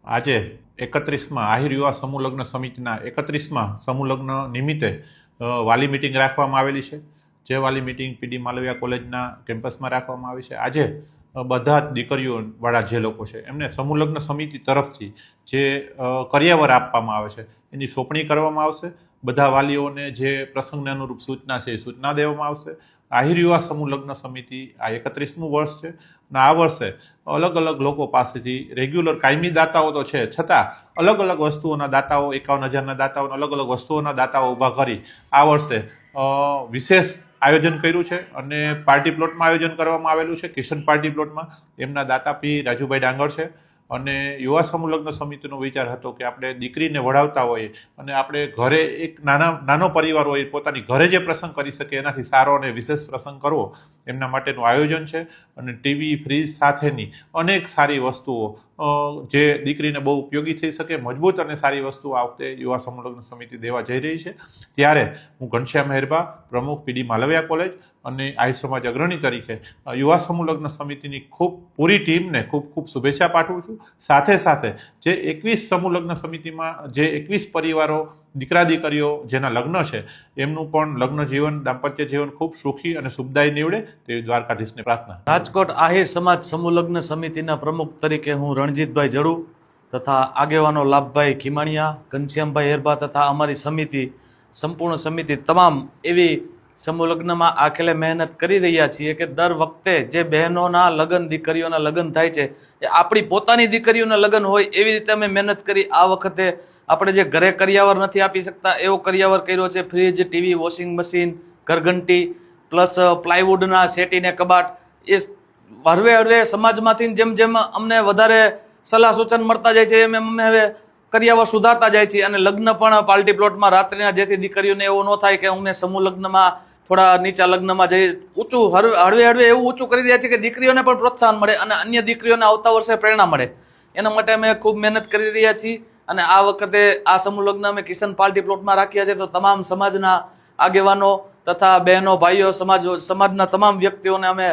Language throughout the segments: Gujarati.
આજે 31માં આહિર યુવા સમૂહ લગ્ન સમિતિના 31માં સમૂહ લગ્ન નિમિત્તે વાલી મિટિંગ રાખવામાં આવેલી છે। જે વાલી મિટિંગ પીડી માલવિયા કોલેજના કેમ્પસમાં રાખવામાં આવી છે। આજે બધા જ દીકરીઓવાળા જે લોકો છે એમને સમૂહ લગ્ન સમિતિ તરફથી જે કરિયાવર આપવામાં આવે છે એની સોંપણી કરવામાં આવશે। બધા વાલીઓને જે પ્રસંગને અનુરૂપ સૂચના છે એ સૂચના દેવામાં આવશે। આહિર યુવા સમૂહ લગ્ન સમિતિ આ 31મું વર્ષ છે અને આ વર્ષે અલગ અલગ લોકો પાસેથી રેગ્યુલર કાયમી દાતાઓ તો છે, છતાં અલગ અલગ વસ્તુઓના દાતાઓ 51,000ના દાતાઓ અલગ અલગ વસ્તુઓના દાતાઓ ઊભા કરી આ વર્ષે વિશેષ આયોજન કર્યું છે અને પાર્ટી પ્લોટમાં આયોજન કરવામાં આવેલું છે। કિશન પાર્ટી પ્લોટમાં એમના દાતા પી રાજુભાઈ ડાંગર છે અને યુવા સમૂહ લગ્ન સમિતિનો વિચાર હતો કે આપણે દીકરીને વડાવતા હોઈએ અને આપણે ઘરે એક નાનો પરિવાર હોય પોતાની ઘરે જે પ્રસંગ કરી શકે એનાથી સારો અને વિશેષ પ્રસંગ કરવો એમના માટેનું આયોજન છે। અને ટીવી ફ્રીજ સાથેની અનેક સારી વસ્તુઓ જે દીકરીને બહુ ઉપયોગી થઈ શકે મજબૂત અને સારી વસ્તુઓ આ વખતે યુવા સમૂહ લગ્ન સમિતિ દેવા જઈ રહી છે। ત્યારે હું ઘનશ્યામ મહેરબા, પ્રમુખ પીડી માલવિયા કોલેજ અને આહિર સમાજ અગ્રણી તરીકે યુવા સમૂહ લગ્ન સમિતિની ખૂબ પૂરી ટીમને ખૂબ શુભેચ્છા પાઠવું છું। સાથે સાથે જે 21 સમૂહ લગ્ન સમિતિમાં જે 21 પરિવારો દીકરા દીકરીઓ જેના લગ્ન છે એમનું પણ લગ્ન જીવન દાંપત્ય જીવન ખૂબ સુખી અને શુભદાયી નીવડે તેવી દ્વારકાધીશને પ્રાર્થના। રાજકોટ આહિર સમાજ સમૂહ લગ્ન સમિતિના પ્રમુખ તરીકે હું રણજીતભાઈ જડુ તથા આગેવાનો લાભભાઈ ખીમાણીયા, ઘનશ્યામભાઈ હેરબા તથા અમારી સમિતિ સંપૂર્ણ સમિતિ તમામ એવી સમૂહ લગ્નમાં આખેલે મહેનત કરી રહ્યા છીએ કે દર વખતે જે બહેનોના લગ્ન દીકરીઓના લગ્ન થાય છે એ આપણી પોતાની દીકરીઓના લગ્ન હોય એવી રીતે અમે મહેનત કરી। આ વખતે આપણે જે ઘરે કરિયાવર નથી આપી શકતા એવો કરિયાવર કર્યો છે। ફ્રીજ, ટીવી, વોશિંગ મશીન, ઘરઘંટી પ્લસ પ્લાયવુડના સેટીને કબાટ એ હળવે હળવે સમાજમાંથી જેમ જેમ અમને વધારે સલાહ સૂચન મળતા જાય છે એમ અમે હવે કરિયાવર સુધારતા જાય છે અને લગ્ન પણ પાર્ટી પ્લોટમાં રાત્રિના જેથી દીકરીઓને એવું ન થાય કે અમે સમૂહ લગ્નમાં થોડા નીચા લગ્નમાં જઈ ઊંચું હળવે હળવે એવું ઊંચું કરી રહ્યા છે કે દીકરીઓને પણ પ્રોત્સાહન મળે અને અન્ય દીકરીઓને આવતા વર્ષે પ્રેરણા મળે। એના માટે અમે ખૂબ મહેનત કરી રહ્યા છીએ અને આ વખતે આ સમૂહ લગ્ન અમે કિશન પાર્ટી પ્લોટમાં રાખ્યા છે તો તમામ સમાજના આગેવાનો તથા બહેનો ભાઈઓ સમાજના તમામ વ્યક્તિઓને અમે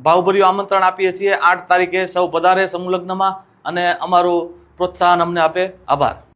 ભાવભર્યું આમંત્રણ આપીએ છીએ। 8 તારીખે સૌ પધારે સમૂહ લગ્નમાં અને અમારું પ્રોત્સાહન અમને આપે। આભાર।